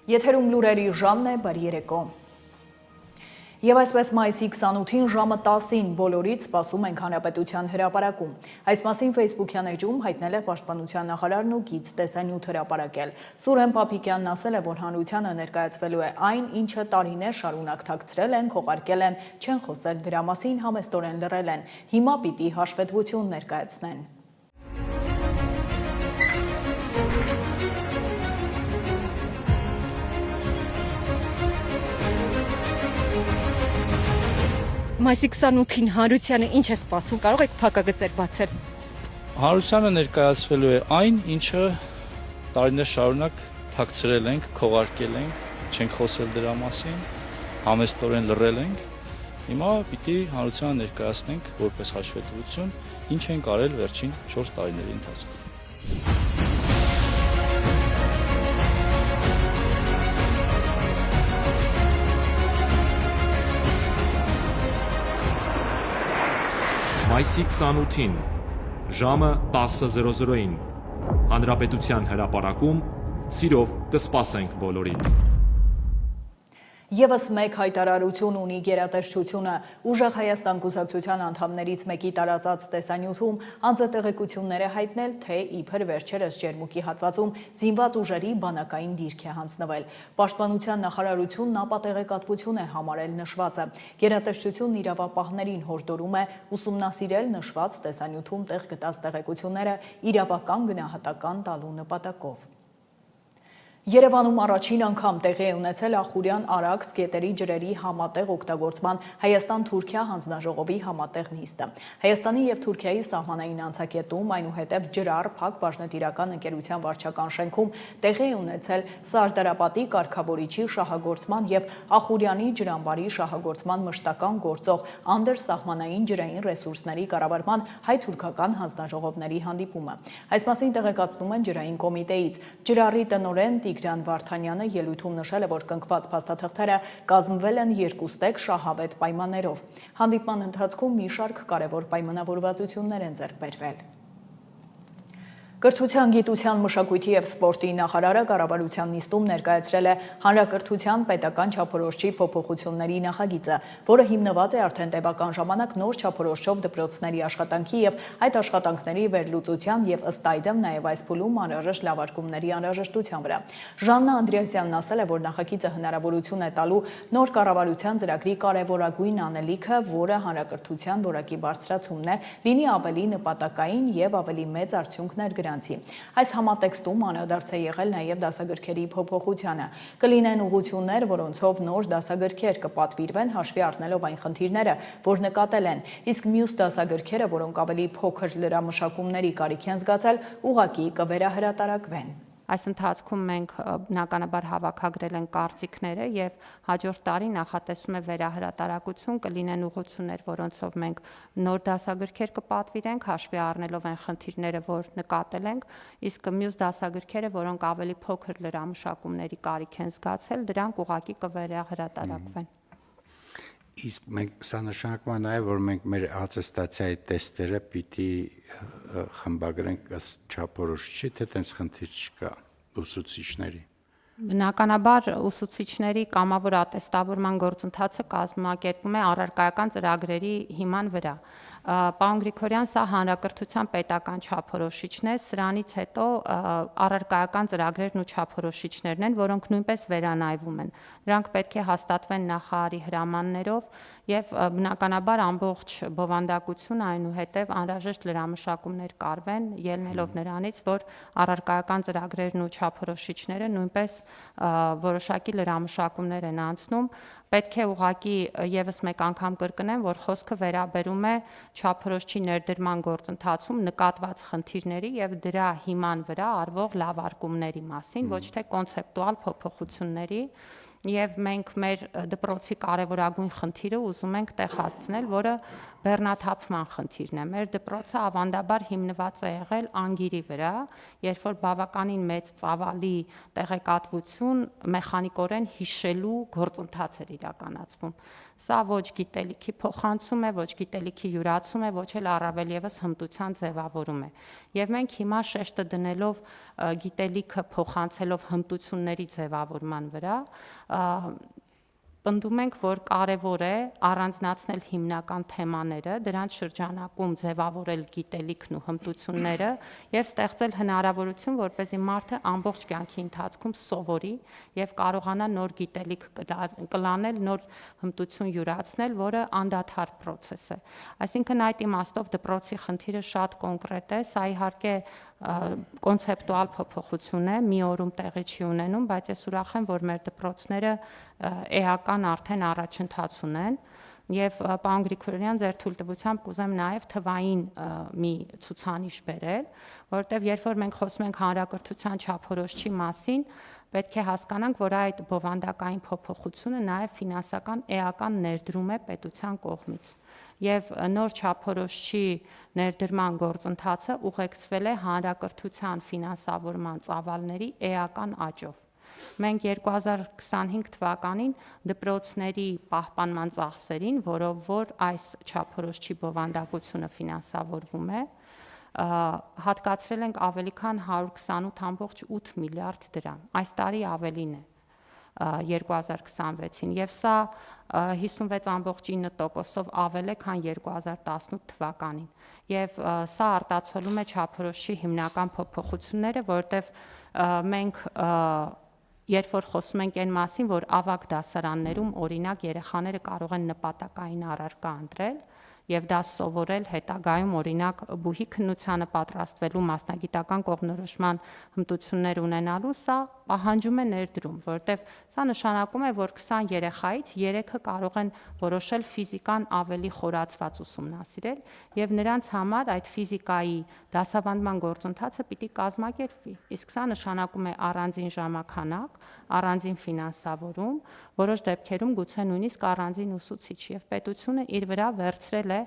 Եթերում լուրերի ժամն է, բարի երեկո։ Եվ այսպես մայիսի 28-ին ժամը 10-ին բոլորից սպասում ենք Հանրապետության հրապարակում։ Այս մասին Facebook-յան էջում հայտնել է Պաշտպանության նախարարն ու գիծ տեսանյութ հրապարակել։ Սուրեն Պապիկյանն ասել է, որ հանրությանը ներկայացվելու է այն, ինչը տարիներ շարունակ թաքցրել են, քողարկել են, չեն խոսել դրա մասին, համեստորեն լռել են։ Հիմա պիտի հաշվետվություն ներկայացնեն։ Մայիսի 28-ին Հանրությանը ինչ է սպասում, կարող եք փակագծեր բացել։ Հանրությանը ներկայացվելու է այն, ինչը տարիներ շարունակ թաքցրել ենք, քողարկել ենք, չենք խոսել դրա մասին, համեստորեն լռել ենք։ Հիմա պիտի հանրությանը ներկայացնենք որպես հաշվետվություն, ինչ ենք արել վերջին 4 տարիների ընթացքում։ Մայիսի 28-ին, ժամը 10:00-ին, Հանրապետության հրապարակում սիրով կսպասենք բոլորին։ Եվս մեկ հայտարարություն ունի գերատեսչությունը ուժեղ Հայաստան կուսակցության անդամներից մեկի տարածած տեսանյութում անձատեղեկություններ է հայտնել, թե իբր վերջերս Ջերմուկի հատվածում զինված ուժերի բանակային դիրք է հանձնվել։ Պաշտպանության նախարարությունն ապատեղեկատվություն է համարել նշվածը։ Գերատեսչությունն իրավապահներին հորդորում է ուսումնասիրել նշված տեսանյութում տեղ գտած տեղեկությունները իրավական գնահատական տալու նպատակով։ Երևանում առաջին անգամ տեղի է ունեցել Ախուրյան Արաքս գետերի ջրերի համատեղ օգտագործման Հայաստան-Թուրքիա հանձնաժողովի համատեղ նիստը։ Հայաստանի և Թուրքիայի սահմանային անցակետում, այնուհետև Ջրար Փակ բաժնետիրական ընկերության վարչական շենքում տեղի է ունեցել Սարդարապատի կարգավորիչի շահագործման և Ախուրյանի ջրամբարի շահագործման մշտական գործող անդրսահմանային ջրային ռեսուրսների կառավարման հայ-թուրքական հանձնաժողովների հանդիպումը։ Այս մասին տեղեկացնում են ջրային կոմիտեից։ Ջրարի տնօրեն Տիգրան Վարդանյանը ելույթում նշել է, որ կնքված փաստաթղթերը կազմվել են երկուստեք շահավետ պայմաններով։ Հանդիպման ընթացքում մի շարք կարևոր պայմանավորվածություններ են ձեռք բերվել։ Կրթության, գիտության, մշակույթի և սպորտի նախարարը կառավարության նիստում ներկայացրել է հանրակրթության պետական չափորոշչի փոփոխությունների նախագիծը, որը հիմնված է արդեն տևական ժամանակ նոր չափորոշչով դպրոցների աշխատանքի և այդ աշխատանքների վերլուծության և ըստ այդմ նաև այս փուլում անհրաժեշտ լավարկումների անհրաժեշտության վրա։ Ժաննա Անդրեասյանն ասել է, որ նախագիծը հնարավորություն է տալու նոր կառավարության ծրագրի կարևորագույն անելիքը, որը հանրակրթության որակի բարձրացումն է, լինի ավելի նպատակային և ավելի մեծ արդյունքներ գրանցի։ Այս համատեքստում անդրադարձ է եղել նաև դասագրքերի փոփոխությանը։ Կլինեն ուղղություններ, որոնցով նոր դասագրքեր կպատվիրվեն հաշվի առնելով այն խնդիրները, որ նկատել են, իսկ մյուս դասագրքերը, որոնք ավելի փոքր լրամշակումների կարիք են զգացել, ուղղակի կվերահրատարակվեն։ Այս ընթացքում մենք բնականաբար հավաքագրել ենք կարծիքները եւ հաջորդ տարի նախատեսում է վերահրատարակություն, կլինեն ուղղություններ, որոնցով մենք նոր դասագրքեր կպատվիրենք, հաշվի առնելով այն խնդիրները, որ նկատել ենք, իսկ մյուս դասագրքերը, որոնք ավելի փոքր լրամշակումների կարիք են զգացել, դրանք ուղղակի կվերահրատարակվեն։ Իսկ մենք սա նշանակում է նաև, որ մենք մեր ատեստացիայի տեստերը պիտի խմբագրենք ըստ չափորոշիչի, թե տենց խնդիր չկա ուսուցիչների։ Բնականաբար ուսուցիչների կամավոր ատեստավորման գործընթացը կազմակերպվում է առարկայական ծրագրերի հիման վրա։ Պարոն Գրիգորյան, սա հանրակրթության պետական չափորոշիչն է, սրանից հետո առարկայական ծրագրերն ու չափորոշիչներն են, որոնք նույնպես վերանայվում են։ Դրանք պետք է հաստատվեն նախարարի հրամաններով եւ բնականաբար ամբողջ բովանդակությունը այնուհետև անհրաժեշտ լրամշակումներ կարվեն, ելնելով նրանից, որ առարկայական ծրագրերն ու չափորոշիչները նույնպես որոշակի լրամշակումներ են անցնում։ Պետք է ուղղակի եւս մեկ անգամ կրկնեմ, որ խոսքը վերաբերում է չափորոշչի ներդրման գործընթացում նկատված խնդիրների եւ դրա հիման վրա արվող լավարկումների մասին, ոչ թե կոնցեպտուալ փոփոխությունների։ Եվ մենք մեր դպրոցի կարևորագույն խնդիրը ուզում ենք տեղ հասցնել, որը բեռնաթափման խնդիրն է։ Մեր դպրոցը ավանդաբար հիմնված է եղել անգիրի վրա, երբ որ բավականին մեծ ծավալի տեղեկատվություն մեխանիկորեն հիշելու գործընթաց էր իրականացվում։ Սա ոչ գիտելիքի փոխանցում է, ոչ գիտելիքի յուրացում է, ոչ էլ առավել եւս հմտության ձևավորում է։ Եվ մենք հիմա շեշտը դնելով գիտելիքը փոխանցելով հմտությունների ձևավորման վրա, պնդում ենք, որ կարևոր է առանձնացնել հիմնական թեմաները, դրանց շրջանակում ձևավորել գիտելիքն ու հմտությունները եւ ստեղծել հնարավորություն, որպեսզի մարդը ամբողջ կյանքի ընթացքում սովորի եւ կարողանա նոր գիտելիք կլանել, նոր հմտություն յուրացնել, որը անդադար process է։ Այսինքն այդ իմաստով դպրոցի խնդիրը շատ կոնկրետ է, սա իհարկե կոնցեպտուալ փոփոխություն է, մի օրում տեղի չի ունենում, բայց ես ուրախ եմ, որ մեր դպրոցները էական արդեն առաջընթաց ունեն եւ պարոն Գրիգորյան ձեր թույլտվությամբ կուզեմ նաեւ թվային մի ցուցանիշ բերել, որովհետեւ երբ որ մենք խոսում ենք հանրակրթության չափորոշչի մասին, պետք է հասկանանք, որ այդ բովանդակային փոփոխությունը նաեւ ֆինանսական էական ներդրում է պետության կողմից։ Եվ նոր չափորոշչի ներդրման գործընթացը ուղեկցվել է հանրակրթության ֆինանսավորման ծավալների էական աճով։ Մենք 2025 թվականին դպրոցների պահպանման ծախսերին, որով որ այս չափորոշչի բովանդակությունը ֆինանսավորվում է, հատկացրել ենք ավելի քան 128.8 միլիարդ դրամ։ Այս տարի ավելին է 2026-ին եւ սա 56.9%-ով ավել է, քան 2018 թվականին։ Եվ սա արտացոլում է չափորոշչի հիմնական փոփոխությունները, որտեղ մենք երբ որ խոսում ենք այն մասին, որ ավագ դասարաններում օրինակ երեխաները կարող են նպատակային առարկա ընտրել եւ դա սովորել հետագայում օրինակ բուհի քննությանը պատրաստվելու մասնագիտական կողմնորոշման հմտություններ ունենալու, սա պահանջում է ներդրում, որտեղ սա նշանակում է, որ 20 երեխայից 3-ը կարող են որոշել ֆիզիկան ավելի խորացված ուսումնասիրել եւ նրանց համար այդ ֆիզիկայի դասավանդման գործընթացը պիտի կազմակերպվի։ Իսկ սա նշանակում է առանձին ժամանակ, առանձին ֆինանսավորում, որոշ դեպքերում գուցե նույնիսկ առանձին ուսուցիչ եւ պետությունը իր վրա վերցրել է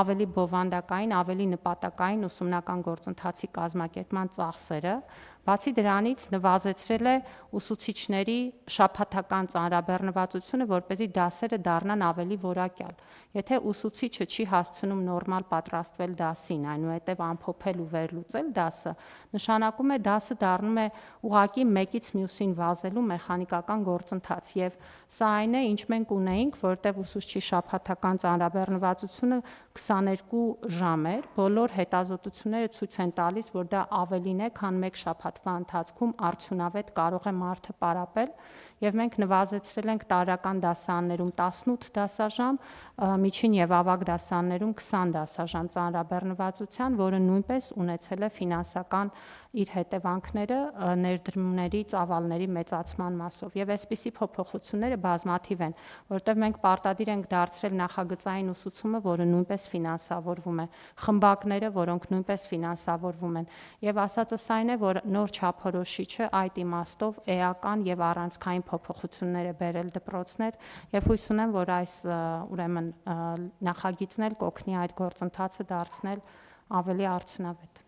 ավելի բովանդակային, ավելի նպատակային ուսումնական գործընթացի կազմակերպման ծախսերը, բացի դրանից նվազեցրել է ուսուցիչների շաբաթական ծանրաբեռնվածությունը, որպեսզի դասերը դառնան ավելի որակյալ։ Եթե ուսուցիչը չի հասցնում նորմալ պատրաստվել դասին, այնուհետև ամփոփել ու վերլուծել դասը, նշանակում է դասը դառնում է ուղղակի մեկից մյուսին վազելու մեխանիկական գործընթաց եւ սա այն է, ինչ մենք ունեինք, որտեղ ուսուցչի շաբաթական ծանրաբեռնվածությունը 22 ժամ էր, բոլոր հետազոտությունները ցույց են տալիս, որ դա ավելին է, քան մեկ շաբաթվա ընթացքում արդյունավետ կարող է մարդը պարապել եւ մենք նվազեցրել ենք տարրական դասարաններում 18 դասաժամ, միջին եւ ավագ դասարաններում 20 դասաժամ ծանրաբեռնվածության, որը նույնպես ունեցել է ֆինանսական իր հետևանքները ներդրումների ծավալների մեծացման մասով եւ այսպիսի փոփոխությունները բազմաթիվ են, որտեղ մենք պարտադիր ենք դարձրել նախագծային ուսուցումը, որը նույնպես ֆինանսավորվում է, խմբակները, որոնք նույնպես ֆինանսավորվում են եւ ասածս այն է, որ նոր չափորոշիչը այդ իմաստով էական եւ առանցքային փոփոխություններ է բերել դպրոցներ եւ հույս ունեմ, որ այս ուրեմն նախագիծն էլ կօգնի այդ գործընթացը դարձնել ավելի արդյունավետ։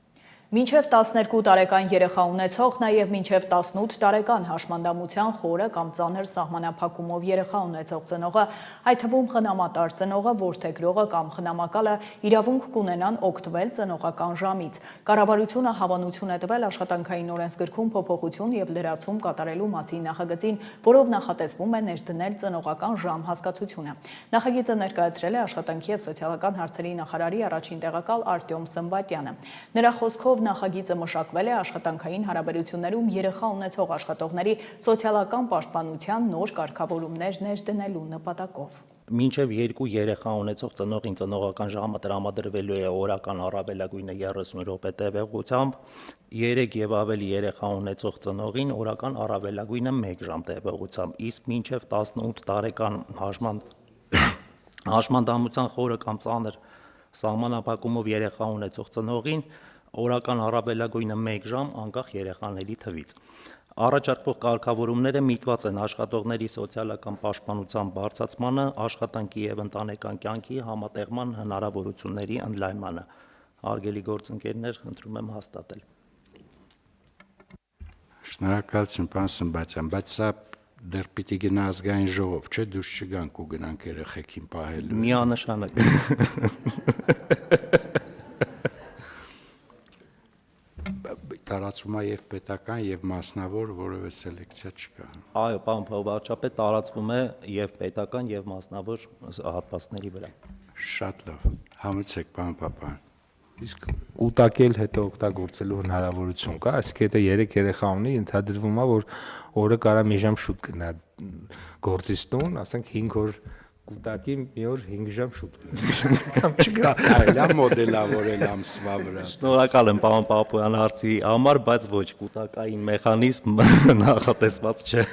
Մինչև 12 տարեկան երեխա ունեցող, նաև մինչև 18 տարեկան հաշմանդամության խորը կամ ծանր սահմանափակումով երեխա ունեցող ծնողը, այդ թվում խնամատար ծնողը, որդեգրողը կամ խնամակալը իրավունք կունենան օգտվել ծնողական ժամից։ Կառավարությունը հավանություն է տվել աշխատանքային օրենսգրքում փոփոխություն եւ լրացում կատարելու մասին նախագծին, որով նախատեսվում է ներդնել ծնողական ժամ հասկացությունը։ Նախագիծը ներկայացրել է աշխատանքի եւ սոցիալական հարցերի նախարարի առաջին տեղակալ Արտյոմ Սմբատյանը։ Նրա խոսքով նախագիծը մշակվել է աշխատանքային հարաբերություններում երեխա ունեցող աշխատողների սոցիալական պաշտպանության նոր կարգավորումներ ներդնելու նպատակով։ Մինչև 2 երեխա ունեցող ծնողին ծնողական ժամը տրամադրվելու է օրական առավելագույնը 30 րոպե տևողությամբ, 3 եւ ավելի երեխա ունեցող ծնողին օրական առավելագույնը 1 ժամ տևողությամբ, իսկ մինչև 18 տարեկան հաշմանդամության խորը կամ ծանր սահմանափակումով երեխա ունեցող ծնողին օրական առավելագույնը 1 ժամ անկախ երեխաների թվից։ Առաջարկվող կարգավորումները միտված են աշխատողների սոցիալական պաշտպանության բարձրացմանը, աշխատանքի եւ ընտանեկան կյանքի համատեղման հնարավորությունների ընդլայնմանը։ Հարգելի գործընկերներ, խնդրում եմ հաստատել։ Շնորհակալություն, պարոն Սմբատյան, բայց սա դեռ պիտի գնա ազգային ժողով, չէ, դուրս չգանք ու գնանք երեխեքին պահելու։ Միանշանակ։ Տարածվում է եւ պետական եւ մասնավոր, որևէ սելեկցիա չկա։ Այո, պարոն վարչապետ, տարածվում է եւ պետական եւ մասնավոր հատվածների վրա։ Շատ լավ։ Համեցեք, պարոն Պապյան։ Իսկ կուտակել հետո օգտագործելու հնարավորություն կա, այսինքն եթե 3 երեխա ունի, ենթադրվում է, որ օրը կարա մի ժամ շուտ գնա գործից տուն, ասենք 5 օր կուտակի, մի օր 5 ժամ շուտ գնա։ Կամ չկա։ Այլա մոդելավորել ամսվա վրա։ Շնորհակալ եմ պարոն Պապոյան հարցի համար, բայց ոչ, կուտակային մեխանիզմ նախատեսված չէ։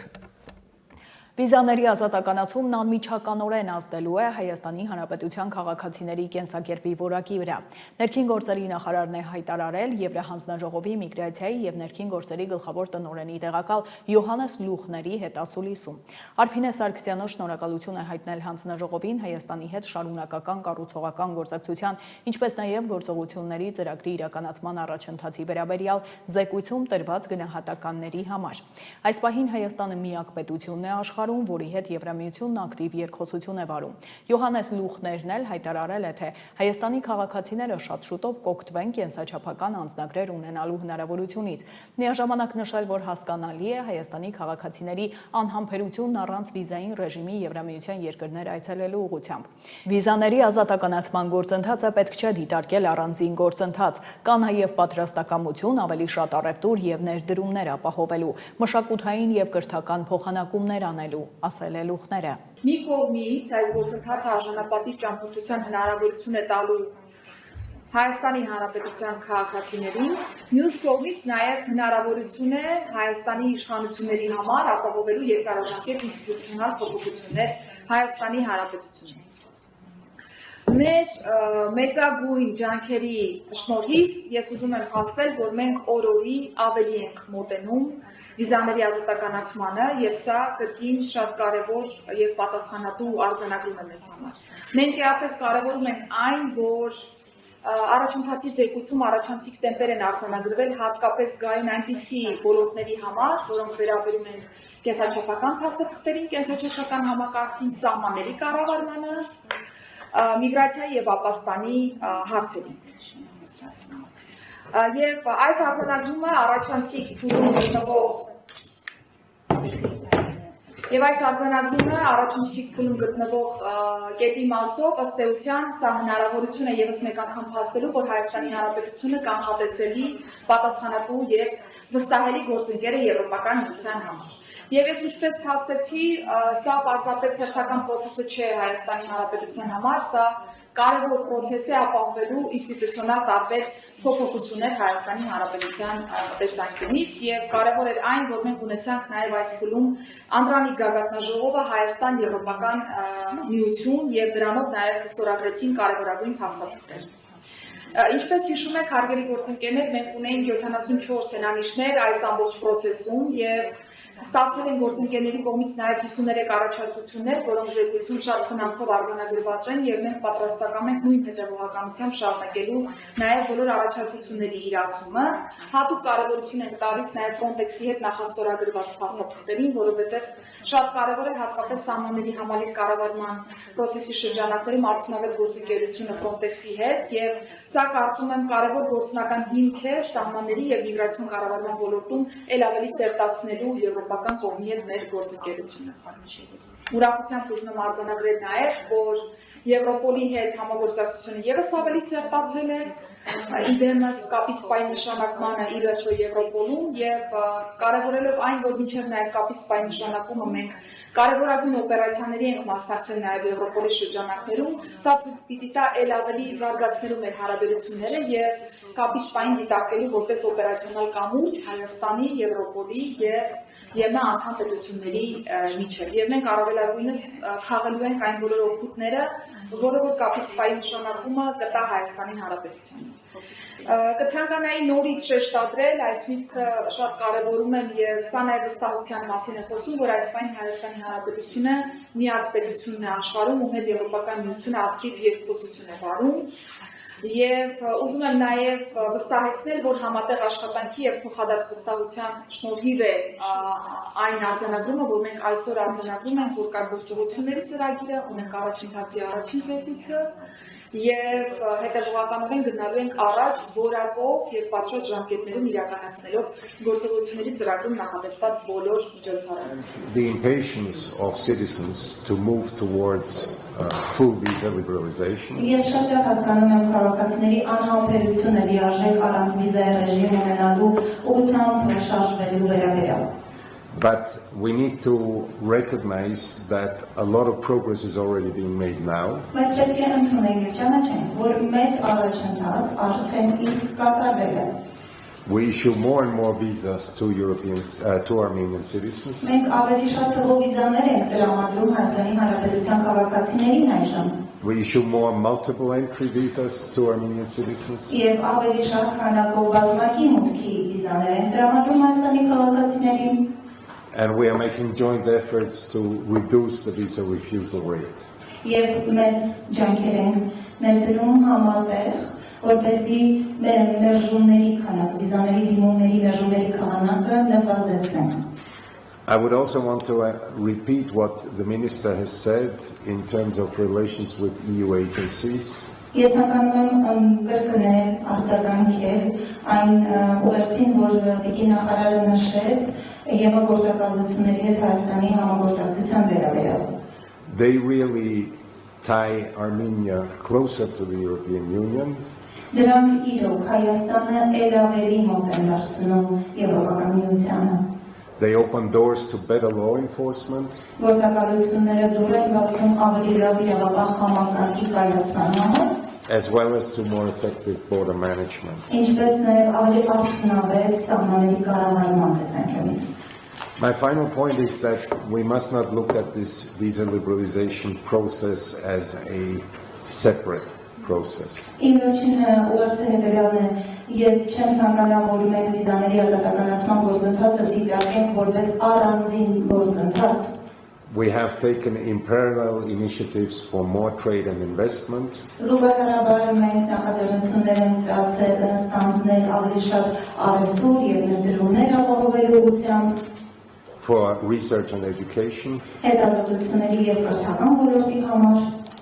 Վիզաների ազատականացումն անմիջականորեն ազդելու է Հայաստանի Հանրապետության քաղաքացիների կենսակերպի որակի վրա։ Ներքին գործերի նախարարն է հայտարարել Եվրահանձնաժողովի միգրացիայի եւ ներքին գործերի գլխավոր տնօրենի տեղակալ Յոհաննես Լուխների հետ ասուլիսում։ Արփինե Սարգսյանը շնորհակալություն է հայտնել հանձնաժողովին Հայաստանի հետ շարունակական կառուցողական գործակցության, ինչպես նաեւ գործողությունների ծրագրի իրականացման առաջընթացի վերաբերյալ զեկույցում տրված գնահատականների համար։ Այս պահին Հայաստանը միակ պետությունն է աշխարհում, որի հետ Եվրամիությունն ակտիվ երկխոսություն է վարում։ Յոհաննես Լուխներն էլ հայտարարել է, թե Հայաստանի քաղաքացիները շատ շուտով կօգտվեն կենսաչափական անձնագրեր ունենալու հնարավորությունից։ Միաժամանակ նշել, որ հասկանալի է Հայաստանի քաղաքացիների անհամբերությունն առանց վիզային ռեժիմի Եվրամիության երկրներ այցելելու ուղղությամբ։ Վիզաների ազատականացման գործընթացը պետք չէ դիտարկել առանձին գործընթաց, կա նաև պատրաստակամություն ավելի շատ առևտուր եւ ներդրումներ ապահովելու, մշակութային եւ կրթական փոխանակումներ անելու, ասել է Լուխները։ Մի կողմից այս գործընթացը արժանապատիվ ճամփորդության հնարավորություն է տալու Հայաստանի Հանրապետության քաղաքացիներին, մյուս կողմից նաև հնարավորություն է Հայաստանի իշխանությունների համար ապահովելու երկարաժամկետ ինստիտուցիոնալ փոփոխություններ Հայաստանի Հանրապետությունում։ Մեր մեծագույն ջանքերի շնորհիվ ես ուզում եմ հասնել, որ մենք օր-օրի ավելի ենք մոտենում վիզաների ազատականացմանը եւ սա կրկին շատ կարեւոր եւ պատասխանատու արձանագրում է մեզ համար։ Մենք էապես կարևորում ենք այն, որ առաջընթացի զեկույցում առաջանցիկ տեմպեր են արձանագրվել հատկապես գային այնպիսի ոլորտների համար, որոնք վերաբերում են կենսաչափական փաստաթղթերին, կենսաչափական համակարգին, սահմանների կառավարմանը, միգրացիայի եւ ապաստանի հարցերին։ Եվ այս արձանագրումը առաջանցիկ փուլում գտնվող կետի մասով ըստ էության սա հնարավորություն է ևս մեկ անգամ փաստելու, որ Հայաստանի Հանրապետությունը կանխատեսելի, պատասխանատու եւ վստահելի գործընկեր է Եվրոպական միության համար։ Եվ ես ինչպես փաստեցի, սա պարզապես հերթական process չէ Հայաստանի Հանրապետության համար, սա կարևոր process է ապահովելու ինստիտուցիոնալ տարբեր փոփոխություններ Հայաստանի Հանրապետության տեսանկյունից եւ կարևոր է այն, որ մենք ունեցանք նաեւ այս փուլում Անդրանիկ Գագաթնաժողովը Հայաստան Եվրոպական միություն եւ դրանով նաեւ ստորագրեցին կարևորագույն փաստաթղթեր։ Ինչպես հիշում եք, հարգելի գործընկերներ, մենք ունեինք 74 սենանիշներ այս ամբողջ process-ում եւ ստացել են գործընկերների կողմից նաև 53 առաջարկություններ, որոնք զեկույցում շատ խնամքով արձանագրված են եւ մենք պատրաստական ենք նույն հետևողականությամբ շարունակելու նաև բոլոր առաջարկությունների իրացումը։ Հատուկ կարևորություն ենք տալիս նաև Frontex-ի հետ նախաստորագրված փաստաթղթերին, որովհետեւ շատ կարևոր է հատկապես սահմանների համալիր կառավարման process-ի շրջանակներում արդյունավետ գործընկերությունը Frontex-ի հետ եւ սա կարծում եմ կարևոր գործնական հիմք է սահմանների եւ միգրացիոն կառավարման ոլորտում ել ավելի սերտացնելու եվրոպական կողմի հետ մեր գործընկերությունը։ Ուրախությամբ ուզում եմ արձանագրել նաև, որ Եվրոպոլի հետ համագործակցությունը ևս ավելի սերտացել է, իդեմս կապի սպայի նշանակմանը ի վերջո Եվրոպոլում եւ կարևորելով այն, որ մինչեւ նաև կապի սպայի նշանակումը մենք կարևորագույն օպերացիաների ենք մասնակցել նաև Եվրոպոլի շրջանակներում, սա պիտի տա ել ավելի զարգացնելու մեր հարաբերությունները եւ կապի սպային դիտարկելու որպես օպերացիոնալ կամուրջ Հայաստանի, Եվրոպոլի եւ ԵՄ անդամ պետությունների միջև։ Եվ մենք առավելագույնս խաղալու ենք այն բոլոր օգուտները, որը որ կապի սպայի նշանակումը կտա Հայաստանի Հանրապետությանը։ Կցանկանայի նորից շեշտադրել, այս միտքը շատ կարևորում եմ եւ սա նաեւ վստահության մասին է խոսում, որ այս պայն Հայաստանի Հանրապետությունը միակ պետությունն է աշխարհում, ում հետ Եվրոպական միությունը ակտիվ երկխոսություն է վարում։ Եվ ուզում եմ նաև վստահեցնել, որ համատեղ աշխատանքի եւ փոխադարձ վստահության շնորհիվ է այն արձանագրումը, որ մենք այսօր արձանագրում ենք, որ կա գործողությունների ծրագիրը, ունենք առաջընթացի առաջին զեկույցը եւ հետևողականորեն գնալու ենք առաջ որակով եւ պատշաճ ժամկետներում իրականացնելով գործողությունների ծրագրում նախատեսված բոլոր միջոցառումները. The impatience of citizens to move towards full visa liberalization. Ես շատ լավ հասկանում եմ քաղաքացիների անհամբերությունը լիարժեք առանց վիզայի ռեժիմ ունենալու ուղղությամբ շարժվելու վերաբերյալ. But we need to recognize that a lot of progress is already being made now. Բայց պետք է ընդունենք եւ ճանաչենք, որ մեծ առաջընթաց արդեն իսկ կատարվել է. We issue more and more visas to to Armenian citizens. Մենք ավելի շատ թվով վիզաներ ենք տրամադրում Հայաստանի Հանրապետության քաղաքացիներին այժմ. We issue more multiple entry visas to Armenian citizens. Եվ ավելի շատ քանակով բազմակի մուտքի վիզաներ ենք տրամադրում Հայաստանի քաղաքացիներին. And we are making joint efforts to reduce the visa refusal rate. Եվ մեծ ջանքեր ենք ներդրում համատեղ, որպեսզի մերժումների քանակը, վիզաների դիմումների մերժումների քանակը նվազեցնենք. I would also want to repeat what the minister has said in terms of relations with EU agencies. Ես ցանկանում եմ կրկնել արձագանքել այն ուղերձին, որ տիկին նախարարը նշեց Եվրագործակալությունների հետ Հայաստանի համագործակցության վերաբերյալ. They really tie Armenia closer to the European Union. Դրանք իրոք Հայաստանը ել ավելի մոտ են դարձնում Եվրոպական միությանը. They open doors to better law enforcement. Գործակալությունները դուր են բացում ավելի լավ իրավապահ համակարգի կայացման համար. As well as to more effective border management. Ինչպես նաև ավելի արդյունավետ սահմանների կառավարման տեսանկյունից. My final point is that we must not look at this visa liberalization process as a separate process. Իմ վերջին ուղերձը հետևյալն է. Ես չեմ ցանկանա, որ մենք վիզաների ազատականացման գործընթացը դիտարկենք որպես առանձին գործընթաց. We have taken in parallel initiatives for more trade and investment. Զուգահեռաբար մենք նախաձեռնություններ ենք ստանձնել ավելի շատ առևտուր եւ ներդրումներ ապահովելու ուղղությամբ. For research and education. Հետազոտությունների եւ կրթական ոլորտի համար.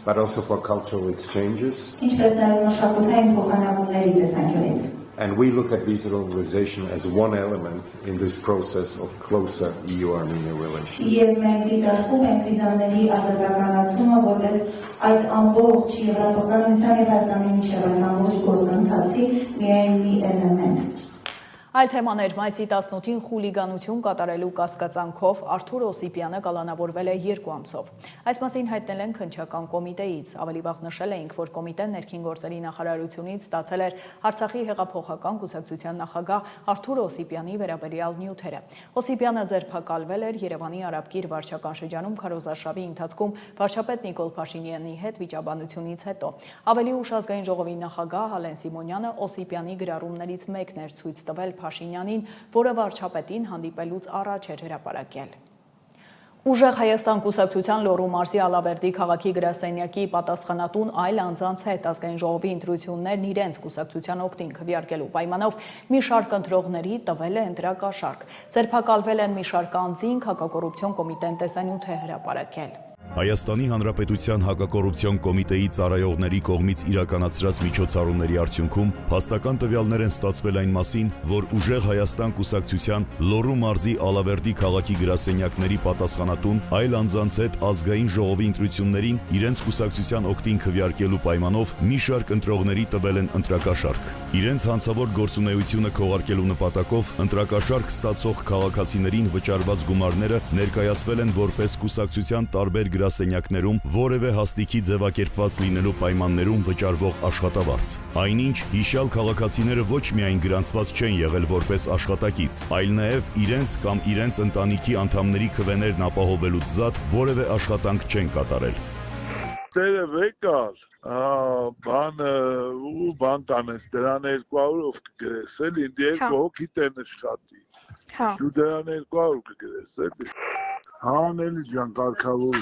But also for cultural exchanges. Ինչպես նաև մշակութային փոխանակումների տեսանկյունից. And we look at visa liberalization as one element in this process of closer EU-Armenia relations. Եվ մենք դիտարկում ենք վիզաների ազատականացումը որպես այս ամբողջ Եվրոպական միության եւ Հայաստանի միջև այս ամբողջ գործընթացի միայն մի էլեմենտ. Այլ թեմաներ մայիսի 18-ին խուլիգանություն կատարելու կասկածանքով Արթուր Օսիպյանը կալանավորվել է 2 ամսով։ Այս մասին հայտնել են քննչական կոմիտեից։ Ավելի վաղ նշել էինք, որ կոմիտեն ներքին գործերի նախարարությունից ստացել էր Արցախի հեղափոխական կուսակցության նախագահ Արթուր Օսիպյանի վերաբերյալ նյութերը։ Օսիպյանը ձերբակալվել էր Երևանի Արաբկիր վարչական շրջանում քարոզարշավի ընթացքում վարչապետ Նիկոլ Փաշինյանի հետ վիճաբանությունից հետո։ Ավելի ուշ ազգային ժողովի նախագահ Ալեն Սիմոնյանը Օսիպյանի գրառումներից մեկն էր ցույց տվել Փաշինյանին, որը վարչապետին հանդիպելուց առաջ էր հրապարակել։ Ուժեղ Հայաստան կուսակցության Լոռու մարզի Ալավերդի քաղաքի գրասենյակի պատասխանատուն այլ անձանց հետ ազգային ժողովի ընտրություններն իրենց կուսակցության օգտին քվեարկելու պայմանով մի շարք ընտրողների տվել է ընտրակաշառք։ Ձերբակալվել են մի շարք անձինք, հակակոռուպցիոն կոմիտեն տեսանյութ է հրապարակել։ Հայաստանի Հանրապետության հակակոռուպցիոն կոմիտեի ծառայողների կողմից իրականացրած միջոցառումների արդյունքում փաստական տվյալներ են ստացվել այն մասին, որ Ուժեղ Հայաստան կուսակցության Լոռու մարզի Ալավերդի քաղաքի գրասենյակների պատասխանատուն այլ անձանց հետ ազգային ժողովի ընտրություններին իրենց կուսակցության օգտին քվեարկելու պայմանով մի շարք ընտրողների տվել են ընտրակաշառք։ Իրենց հանցավոր գործունեությունը քողարկելու նպատակով ընտրակաշառք ստացող քաղաքացիներին վճարված գումարները ներկայացվել են որպես կուսակցության տարբեր գրասենյակներում որևէ հաստիքի ձևակերպված լինելու պայմաններում վճարվող աշխատավարձ։ Այնինչ հիշյալ քաղաքացիները ոչ միայն գրանցված չեն եղել որպես աշխատակից, այլ նաև իրենց կամ իրենց ընտանիքի անդամների քվեներն ապահովելուց զատ որևէ աշխատանք չեն կատարել։ Տերը վեկալ, բան տանես, դրան 200-ով կգրես, էլ ինձ 2 հոգի տեն աշխատի, դու դրան 200 կգրես, էլ Հան էլի ջան կարգավոր։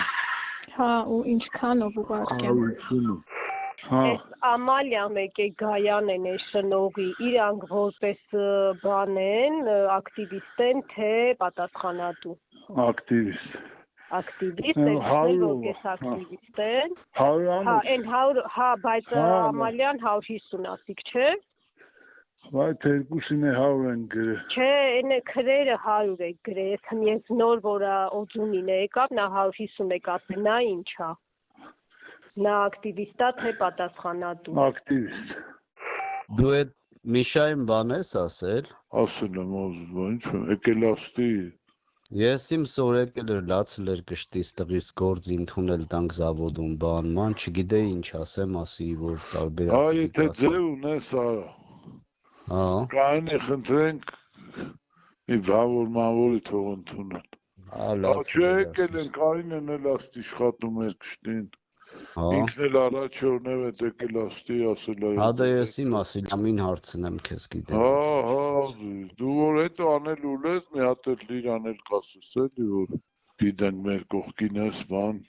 Հա, ու ինչքանով ուղարկեմ։ 150։ Այս Ամալիան եկե Գայան են այս շնողի, իրանք որպես բան են, ակտիվիստ են, թե պատասխանատու։ Ակտիվիստ։ Ակտիվիստ են, որպես ակտիվիստ են։ Հա, բայց Ամալիան 150 ասիկ չէ։ Այդ երկուսին է 100 են գրել։ Չէ, այնը քրերը 100 է գրել, ես նոր որ օջունին է եկավ, նա 150 է կասել, նա ինչա։ Նա ակտիվիստա թե պատասխանատու։ Ակտիվիստ։ Դու այդ Միշային բան ես ասել։ Ասել եմ, ինչ եկել աստի։ Ես իմ սոր եկել էր լացել էր կշտից տղիս գործ ընդունել տանք զավոդում բանման, չգիտեի ինչ ասեմ, ասի որ տարբեր։ Հա, եթե ձև ունես արա։ Հա։ Կային է խնդրենք մի բավոր մանվորի թող ընդունել։ Հա, չէ եկել են, կային են էլ աստ իշխատում էր կշտին։ Ինքն էլ առաջ օրնև է եկել աստի ասել այ։ Հա դա ես իմ ասիլ ամին հարցնեմ քեզ գիտեմ։ Հա, դու որ հետո անել ուլես, մի հատ էլ լիր անել կասես էլի որ դիտենք մեր կողքին ես բան։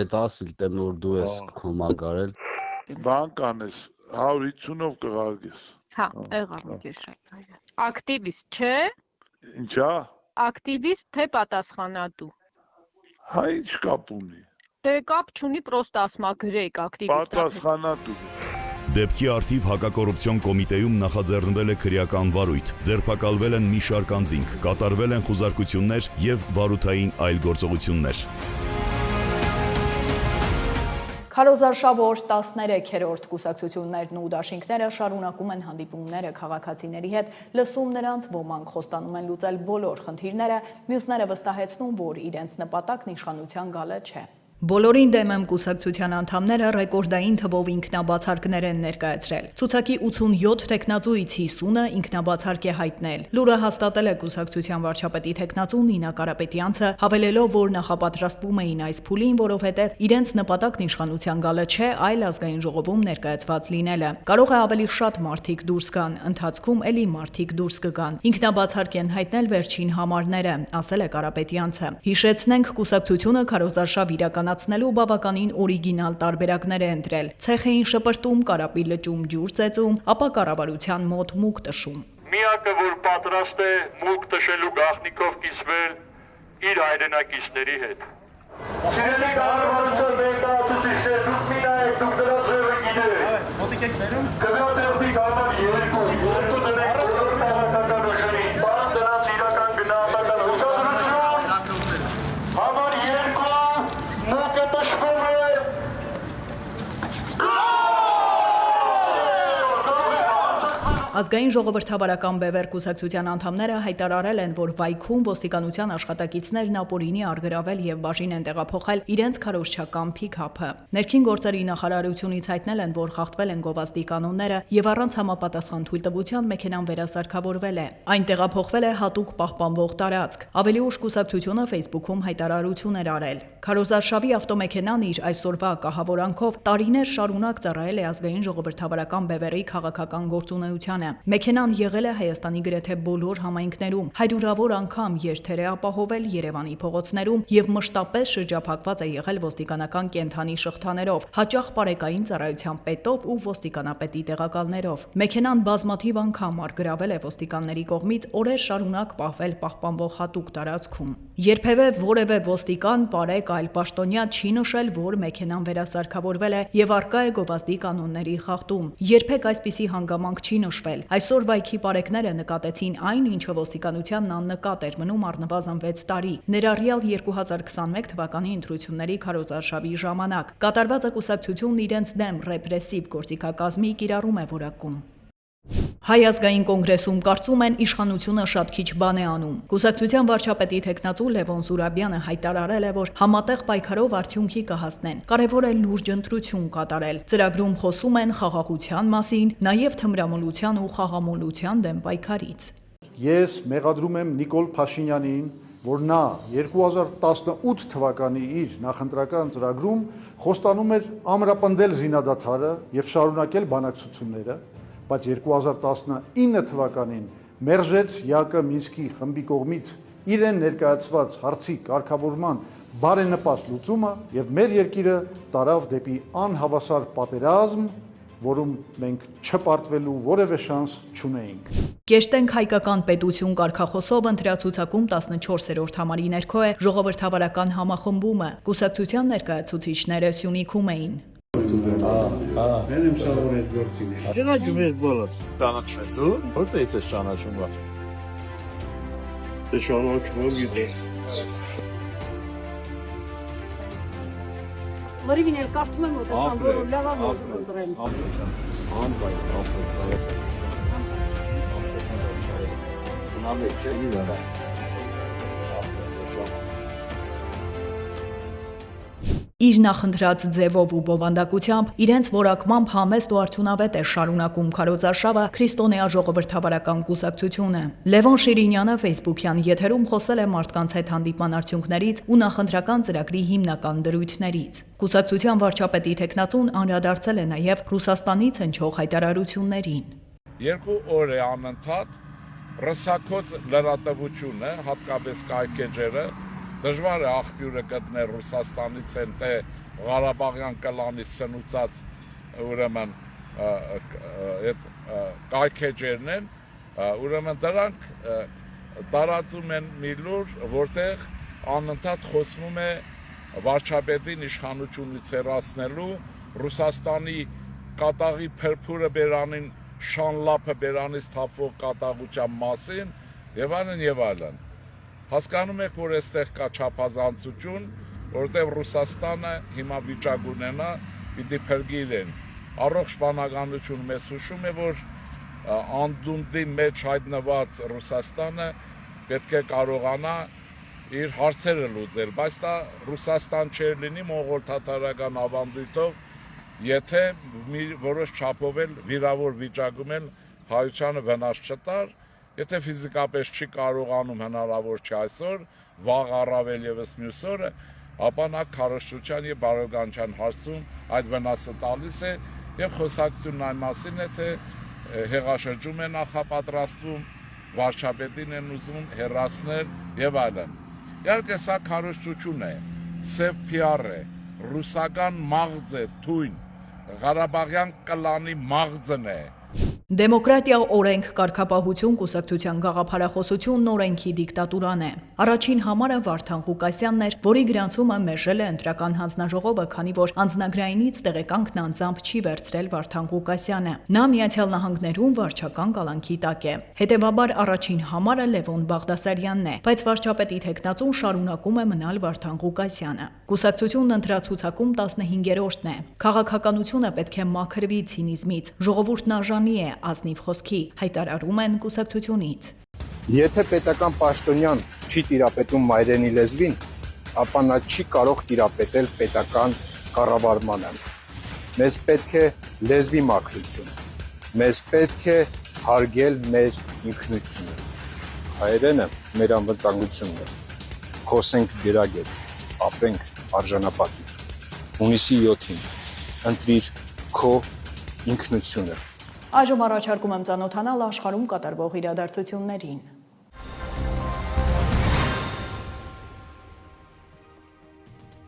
Այդ ասիլ տեմ որ դու ես կոմագարել։ Բան կանես, 150-ով կղարգես։ Հա, եղավ ես։ Ակտիվիստ չէ։ Ինչա։ Ակտիվիստ թե պատասխանատու։ Հա, ինչ կապ ունի։ Դե կապ չունի, պրոստ ասմա գրեք ակտիվիստ։ Պատասխանատու։ Դեպքի արդիվ հակակոռուպցիոն կոմիտեում նախաձեռնվել է քրեական վարույթ, ձերբակալվել են մի շարք անձինք, կատարվել են խուզարկություններ եւ վարութային այլ գործողություններ։ Քարոզարշավոր 13-րդ կուսակցություններն ու դաշինքները շարունակում են հանդիպումները քաղաքացիների հետ, լսում նրանց, ոմանք խոստանում են լուծել բոլոր խնդիրները, մյուսները վստահեցնում, որ իրենց նպատակն իշխանության գալը չէ։ Բոլորին դեմ եմ կուսակցության անդամները ռեկորդային թվով ինքնաբացարկներ են ներկայացրել։ Ցուցակի 87 տեխնացուից 50-ը ինքնաբացարկ է հայտնել։ Լուրը հաստատել է կուսակցության վարչապետի տեխնացու Նինա Կարապետյանցը, հավելելով, որ նախապատրաստվում էին այս փուլին, որովհետև իրենց նպատակն իշխանության գալը չէ, այլ ազգային ժողովում ներկայացված լինելը։ Կարող է ավելի շատ մարդիկ դուրս գան, ընթացքում էլի մարդիկ դուրս կգան։ Ինքնաբացարկ են հայտնել վերջին համարները, ասել է Կարապետյանցը։ Հիշեցնենք, կուսակցությունը քարոզարշավ իրականացնելու բավականին օրիգինալ տարբերակներ է ընտրել։ Ցեխ էին շպրտում, կարապի լճում ջուր ծեծում, ապա կառավարության մոտ մուկ տշում։ Միակը, որ պատրաստ է մուկ տշելու գաղտնիքով կիսվել իր հայրենակիցների հետ։ Սիրելի կառավարության ներկայացուցիչներ, դուք մի նայեք, դուք դրած ձևը գիտեք։ Մոտիկ եք ներում։ Կգատերտի համար երկու դնեք բոլոր քաղաքական ուժերին, բան դրանց իրական գնահատական հուսադրություն, համար երկու մուկը տշվում է։ Ազգային ժողովրդավարական բևեռ կուսակցության անդամները հայտարարել են, որ վայքում ոստիկանության աշխատակիցներն ապօրինի առգրավել եւ բաժին են տեղափոխել իրենց քարոզչական փիքափը։ Ներքին գործերի նախարարությունից հայտնել են, որ խախտվել են գովազդի կանոնները եւ առանց համապատասխան թույլտվության մեքենան վերասարքավորվել է։ Այն տեղափոխվել է հատուկ պահպանվող տարածք։ Ավելի ուշ կուսակցությունը Facebook-ում հայտարարություն էր արել։ Քարոզարշավի ավտոմեքենան իր այսօրվա կահավորանքով տարիներ շարունակ ծառայել է ազգային ժողովրդավարական բևեռի քաղաքական գործունեությանը։ Մեքենան եղել է Հայաստանի գրեթե բոլոր համայնքներում, հարյուրավոր անգամ երթեր է ապահովել Երևանի փողոցներում եւ մշտապես շրջափակված է եղել ոստիկանական կենթանի շղթաներով, հաճախ պարեկային ծառայության պետով ու ոստիկանապետի տեղակալներով։ Մեքենան բազմաթիվ անգամ առգրավել է ոստիկանների կողմից օրեր շարունակ պահվել պահպանվող հատուկ տարածքում։ Երբևէ որևէ ոստիկան, պարեկ, այլ պաշտոնյա չի նշել, որ մեքենան վերասարքավորվել է եւ արկա է գովազդի կանոնների խախտում։ Երբեք այսպիսի հանգամանք չի նշվել։ Այսօր վայքի պարեկները նկատեցին այն, ինչը ոստիկանությանն աննկատ էր մնում առնվազն 6 տարի, ներառյալ 2021 թվականի ընտրությունների քարոզարշավի ժամանակ։ Կատարվածը կուսակցությունն իրենց դեմ ռեպրեսիվ գործիքակազմի կիրառում է որակում։ Հայ ազգային կոնգրեսում կարծում են իշխանությունը շատ քիչ բան է անում։ Կուսակցության վարչապետի տեխնացու Լևոն Զուրաբյանը հայտարարել է, որ համատեղ պայքարով արդյունքի կհասնեն։ Կարևոր է լուրջ ընտրություն կատարել։ Ծրագրում խոսում են խաղաղության մասին, նաև թմրամոլության ու խաղամոլության դեմ պայքարից։ Ես մեղադրում եմ Նիկոլ Փաշինյանին, որ նա 2018 թվականի իր նախընտրական ծրագրում խոստանում էր ամրապնդել զինադադարը եւ շարունակել բանակցությունները, բայց 2019 թվականին մերժեց ՀԱԿ Մինսկի խմբի կողմից իրեն ներկայացված հարցի կարգավորման բարենպաստ լուծումը եւ մեր երկիրը տարավ դեպի անհավասար պատերազմ, որում մենք չպարտվելու որևէ շանս չունեինք։ Կեշտենք հայկական պետություն կարգախոսով ընտրացուցակում 14-րդ համարի ներքո է ժողովրդավարական համախմբումը։ Կուսակցության ներկայացուցիչները Սյունիքում էին։ Ճանաչում ես բոլոր։ Ճանաչում դու։ Որտե՞ց ես ճանաչում վար։ Ճանաչում եմ գիտեմ։ Լրիվ ինել կարդում եմ մոտեցան, որ լավ եմ։ Իր նախընտրած ձևով ու բովանդակությամբ իրենց որակմամբ համեստ ու արդյունավետ է շարունակում քարոզարշավը քրիստոնեա ժողովրդավարական կուսակցությունը։ Լևոն Շիրինյանը Facebook-յան եթերում խոսել է մարդկանց հետ հանդիպման արդյունքներից ու նախընտրական ծրագրի հիմնական դրույթներից։ Կուսակցության վարչապետի տեխնացուն անդրադարձել է նաև Ռուսաստանից հնչող հայտարարություններին։ 2 օր է անընդհատ ռսակոց լրատվությունը, հատկապես կայքեջերը, դժվար է աղբյուրը գտնել Ռուսաստանից են թե Ղարաբաղյան կլանից սնուցած ուրեմն այդ կայքեջերն են, ուրեմն դրանք տարածում են մի լուր, որտեղ անընդհատ խոսվում է վարչապետին իշխանությունից հեռացնելու, Ռուսաստանի կատաղի փրփուրը բերանին շանլափը բերանից թափվող կատաղության մասին եւ այլն եւ այլն։ Հասկանում եք, որ այստեղ կա չափազանցություն, որտեղ Ռուսաստանը հիմա վիճակ ունենա, պիտի փրկիրեն։ Առողջ բանականություն մեզ հուշում է, որ անդունդի մեջ հայտնված Ռուսաստանը պետք է կարողանա իր հարցերը լուծել, բայց դա Ռուսաստան չէր լինի մոնղոլ-թաթարական ավանդույթով, եթե որոշ չափով էլ վիրավոր վիճակում էլ հայությանը վնաս չտար, եթե ֆիզիկապես չի կարողանում հնարավոր չէ այսօր, վաղ առավել եւս մյուս օրը, ապա նա քարոզչության եւ բարոյականության հարցում այդ վնասը տալիս է եւ խոսակցությունն այն մասին է, թե հեղաշրջում է նախապատրաստվում, վարչապետին են ուզում հեռացնել եւ այլն։ Իհարկե սա քարոզչություն է, սև PR է, ռուսական մաղձ է, թույն, Ղարաբաղյան կլանի մաղձն է։ Դեմոկրատիա, օրենք, կարգապահություն, կուսակցության գաղափարախոսությունն օրենքի դիկտատուրան է։ Առաջին համարը Վարդան Ղուկասյանն էր, որի գրանցումը մերժել է ընտրական հանձնաժողովը, քանի որ անձնագրայինից տեղեկանքն անձամբ չի վերցրել Վարդան Ղուկասյանը։ Նա Միացյալ Նահանգներում վարչական կալանքի տակ է։ Հետևաբար առաջին համարը Լևոն Բաղդասարյանն է, բայց վարչապետի տեխնացուն շարունակում է մնալ Վարդան Ղուկասյանը։ Կուսակցությունն ընտրացուցակում 15-րդն է։ Քաղաքականությունը պետք է մաքրվի ցինիզմից, ժողովուրդն արժանի է ազնիվ խոսքի, հայտարարում են կուսակցությունից։ Եթե պետական պաշտոնյան չի տիրապետում մայրենի լեզվին, ապա նա չի կարող տիրապետել պետական կառավարմանը։ Մեզ պետք է լեզվի մաքրություն, մեզ պետք է հարգել մեր ինքնությունը։ Հայերենը մեր անվտանգությունն է։ Խոսենք գրագետ, ապրենք արժանապատիվ։ Հունիսի 7-ին ընտրիր քո ինքնությունը։ Այժմ առաջարկում եմ ծանոթանալ աշխարհում կատարվող իրադարձություններին։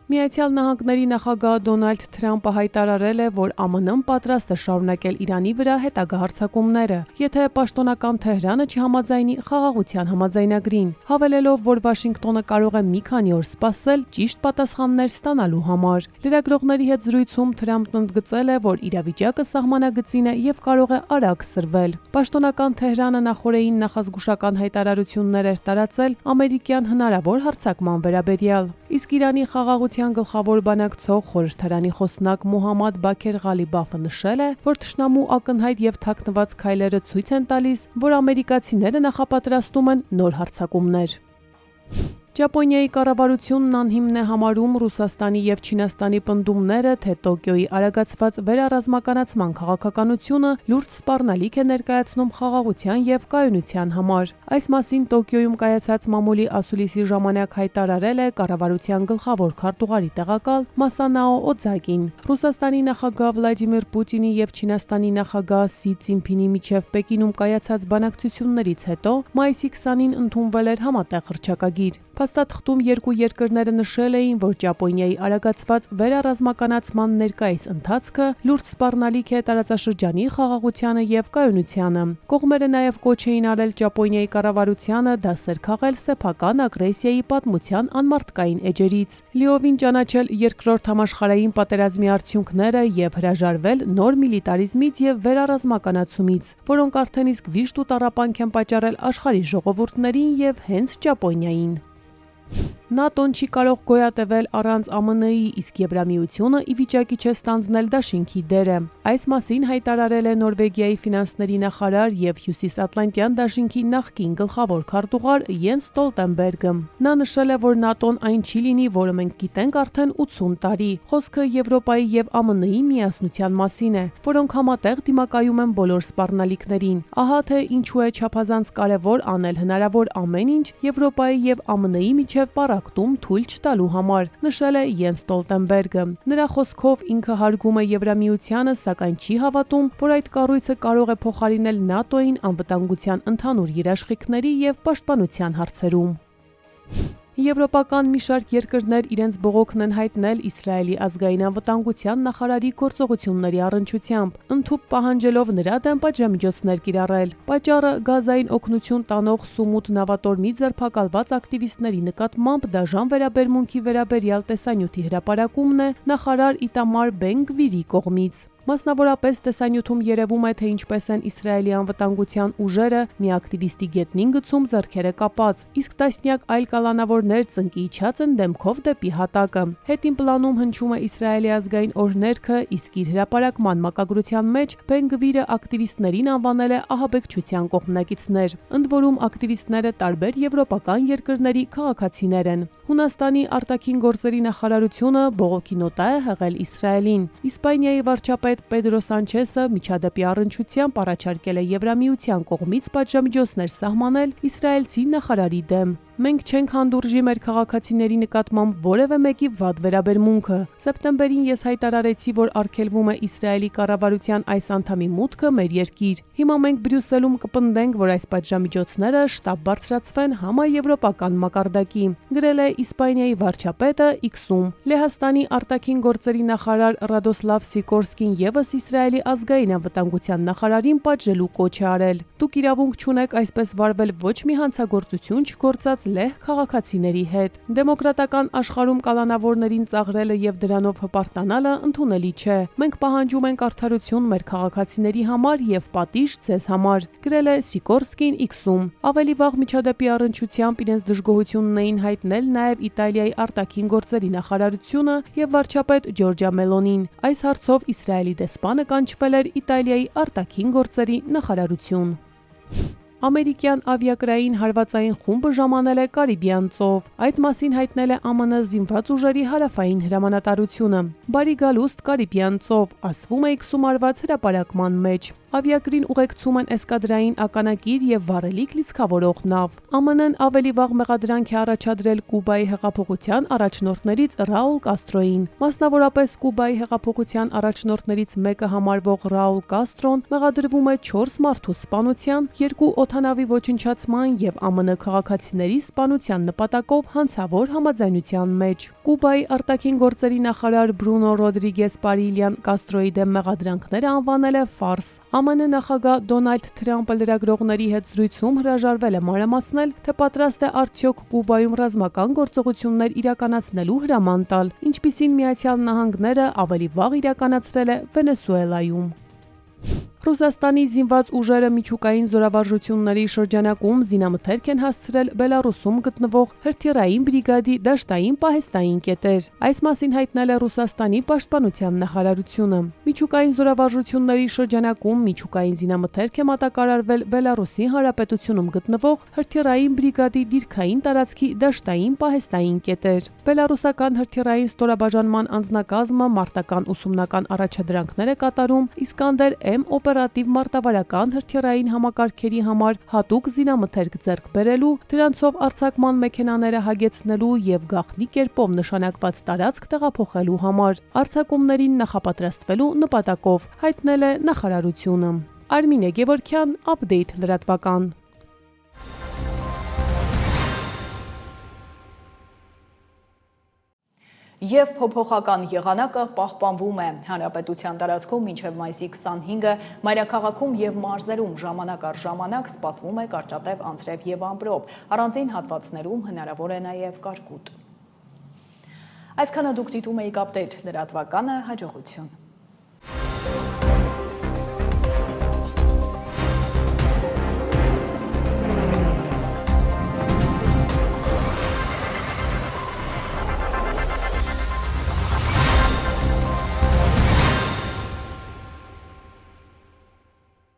Միացյալ Նահանգների նախագահ Դոնալդ Թրամփը հայտարարել է, որ ԱՄՆ-ն պատրաստ է շարունակել Իրանի վրա հետագա հարձակումները, եթե պաշտոնական Թեհրանը չհամաձայնի խաղաղության համաձայնագրին, հավելելով, որ Վաշինգտոնը կարող է մի քանի օր սպասել ճիշտ պատասխաններ ստանալու համար։ Լրագրողների հետ զրույցում Թրամփն ընդգծել է, որ իրավիճակը սահմանագծին է եւ կարող է արագ սրվել։ Պաշտոնական Թեհրանը նախորդին նախազգուշական հայտարարություններ էր տարածել ամերիկյան հնարավոր հարձակման վերաբերյալ, իսկ Իրանի խաղաղության գլխավոր բանակցող խորհրդարանի խոսնակ Մոհամմադ Բաքեր Ղալիբաֆը նշել է, որ թշնամու ակնհայտ եւ թաքնված քայլերը ցույց են տալիս, որ ամերիկացիները նախապատրաստում են նոր հարձակումներ։ Ճապոնիայի կառավարությունն անհիմն է համարում Ռուսաստանի եւ Չինաստանի պնդումները, թե Տոկիոյի արագացված վերառազմականացման քաղաքականությունը լուրջ սպառնալիք է ներկայացնում խաղաղության եւ կայունության համար։ Այս մասին Տոկիոյում կայացած մամուլի ասուլիսի ժամանակ հայտարարել է կառավարության գլխավոր քարտուղարի տեղակալ Մասանաո Օձակին։ Ռուսաստանի նախագահ Վլադիմիր Պուտինի եւ Չինաստանի նախագահ Սի Ցինփինի միջև Պեկինում կայացած բանակցություններից հետո մայիսի 20-ին ընդունվել էր համատեղ հռչակագիր։ Փաստաթղթում երկու երկրները նշել էին, որ Ճապոնիայի արագացված վերառազմականացման ներկայիս ընթացքը լուրջ սպառնալիք է տարածաշրջանի խաղաղությանը եւ կայունությանը։ Կողմերը նաեւ կոչ էին արել Ճապոնիայի կառավարությանը դասեր քաղել սեփական ագրեսիայի պատմության անմարդկային էջերից, լիովին ճանաչել երկրորդ համաշխարհային պատերազմի արդյունքները եւ հրաժարվել նոր միլիտարիզմից եւ վերառազմականացումից, որոնք արդեն իսկ վիշտ ու տառապանք են պատճառել աշխարհի ժողովուրդներին եւ հենց Ճապոնիային։ ՆԱՏՕ-ն չի կարող գոյատևել առանց ԱՄՆ-ի, իսկ Եվրամիությունը ի վիճակի չէ ստանձնել դաշինքի դերը։ Այս մասին հայտարարել է Նորվեգիայի ֆինանսների նախարար եւ Հյուսիսատլանտյան դաշինքի նախկին գլխավոր քարտուղար Յենս Ստոլտենբերգը։ Նա նշել է, որ ՆԱՏՕ-ն այն չի լինի, որը մենք գիտենք արդեն 80 տարի։ Խոսքը Եվրոպայի եւ ԱՄՆ-ի միասնության մասին է, որոնք համատեղ դիմակայում են բոլոր սպառնալիքներին։ Ահա թե ինչու է չափազանց կարևոր անել հնարավոր ամեն ինչ Եվրոպայի եւ ԱՄՆ-ի միջև պարակտում թույլ չտալու համար, նշել է Յենս Ստոլտենբերգը։ Նրա խոսքով ինքը հարգում է Եվրամիությանը, սակայն չի հավատում, որ այդ կառույցը կարող է փոխարինել ՆԱՏՕ-ին անվտանգության ընդհանուր երաշխիքների եւ պաշտպանության հարցերում։ Եվրոպական մի շարք երկրներ իրենց բողոքն են հայտնել Իսրայելի ազգային անվտանգության նախարարի գործողությունների առնչությամբ, ընդհուպ պահանջելով նրա դեմ պատժամիջոցներ կիրառել։ Պատճառը Գազային օգնություն տանող Սումուտ նավատորմի ձերբակալված ակտիվիստների նկատմամբ դաժան վերաբերմունքի վերաբերյալ տեսանյութի հրապարակումն է նախարար Իտամար Բեն-Գվիրի կողմից։ Մասնավորապես տեսանյութում երևում է, թե ինչպես են Իսրայելի անվտանգության ուժերը մի ակտիվիստի գետնին գցում ձեռքերը կապած, իսկ տասնյակ այլ կալանավորներ ծնկի իջած են դեմքով դեպի հատակը։ Հետին պլանում հնչում է Իսրայելի ազգային օրհներգը, իսկ իր հրապարակման մակագրության մեջ Բեն-Գվիրը ակտիվիստներին անվանել է ահաբեկչության կողմնակիցներ, ընդ որում ակտիվիստները տարբեր եվրոպական երկրների քաղաքացիներ են։ Հունաստանի արտաքին գործերի նախարարությունը բողոքի նոտա է հղել Իսրայելին։ Իսպանիայի վարչապետ Պեդրո Սանչեսը միջադեպի առնչությամբ առաջարկել է Եվրամիության կողմից պատժամիջոցներ սահմանել իսրայելցի նախարարի դեմ։ Մենք չենք հանդուրժի մեր քաղաքացիների նկատմամբ որևէ մեկի վատ վերաբերմունքը։ Սեպտեմբերին ես հայտարարեցի, որ արգելվում է Իսրայելի կառավարության այս անդամի մուտքը մեր երկիր։ Հիմա մենք Բրյուսելում կպնդենք, որ այս պատժամիջոցները շտապ բարձրացվեն համաեվրոպական մակարդակի, գրել է Իսպանիայի վարչապետը X-ում։ Լեհաստանի արտաքին գործերի նախարար Ռադոսլավ Սիկորսկին ևս Իսրայելի ազգային անվտանգության նախարարին պատժելու կոչ է արել։ Դուք իրավունք չունեք այսպես վարվել ոչ մի հանցագործություն չգործած լեհ քաղաքացիների հետ։ Դեմոկրատական աշխարհում կալանավորներին ծաղրելը եւ դրանով հպարտանալը ընդունելի չէ։ Մենք պահանջում ենք արդարություն մեր քաղաքացիների համար եւ պատիժ ձեզ համար, գրել է Սիկորսկին X-ում։ Ավելի վաղ միջադեպի առնչությամբ իրենց դժգոհությունն էին հայտնել նաեւ Իտալիայի արտաքին գործերի նախարարությունը եւ վարչապետ Ջորջա Մելոնին։ Այս հարցով Իսրայելի դեսպանը կանչվել էր Իտալիայի արտաքին գործերի նախարարություն։ Ամերիկյան ավիակրային հարվածային խումբը ժամանել է Կարիբյան ծով։ Այդ մասին հայտնել է ԱՄՆ զինված ուժերի հարավային հրամանատարությունը։ Բարի գալուստ Կարիբյան ծով, ասվում է X-ում արված հրապարակման մեջ։ Ավիակրին ուղեկցում են էսկադրային ականակիր եւ վառելիք լիցքավորող նավ։ ԱՄՆ-ն ավելի վաղ մեղադրանք է առաջադրել Կուբայի հեղափոխության առաջնորդներից Ռաուլ Կաստրոին։ Մասնավորապես Կուբայի հեղափոխության առաջնորդներից մեկը համարվող Ռաուլ Կաստրոն մեղադրվում է 4 մարդու սպանության, 2 օդանավի ոչնչացման եւ ԱՄՆ քաղաքացիների սպանության նպատակով հանցավոր համաձայնության մեջ։ Կուբայի արտաքին գործերի նախարար Բրունո Ռոդրիգես Պարիլյան Կաստրոյի դեմ մեղադրանքները անվանել է ֆարս։ ԱՄՆ նախագահ Դոնալդ Թրամփը լրագրողների հետ զրույցում հրաժարվել է մանրամասնել, թե պատրաստ է արդյոք Կուբայում ռազմական գործողություններ իրականացնելու հրաման տալ, ինչպիսին Միացյալ Նահանգները ավելի վաղ իրականացրել է Վենեսուելայում։ Ռուսաստանի զինված ուժերը միջուկային զորավարժությունների շրջանակում զինամթերք են հասցրել Բելարուսում գտնվող հրթիռային բրիգադի դաշտային պահեստային կետեր։ Այս մասին հայտնել է Ռուսաստանի պաշտպանության նախարարությունը։ Միջուկային զորավարժությունների շրջանակում միջուկային զինամթերք է մատակարարվել Բելարուսի Հանրապետությունում գտնվող հրթիռային բրիգադի դիրքային տարածքի դաշտային պահեստային կետեր։ Բելարուսական հրթիռային ստորաբաժանման անձնակազմը մարտական ուսումնական առաջադրանքներ է կատարում Իսկանդեր M օպերատիվ մարտավարական հրթիռային համակարգերի համար հատուկ զինամթերք ձեռք բերելու, դրանցով արձակման մեքենաները հագեցնելու եւ գաղտնի կերպով նշանակված տարածք տեղափոխելու համար, արձակումներին նախապատրաստվելու նպատակով, հայտնել է նախարարությունը։ Արմինե Գևորգյան, Update լրատվական։ Եվ փոփոխական եղանակը պահպանվում է։ Հանրապետության տարածքում մինչև մայիսի 25-ը մայրաքաղաքում եւ մարզերում ժամանակ առ ժամանակ սպասվում է կարճատև անձրև եւ ամպրոպ։ Առանձին հատվածներում հնարավոր է նաեւ կարկուտ։ Այսքանը դուք դիտում եք ապդեյթ լրատվականը, հաջողություն։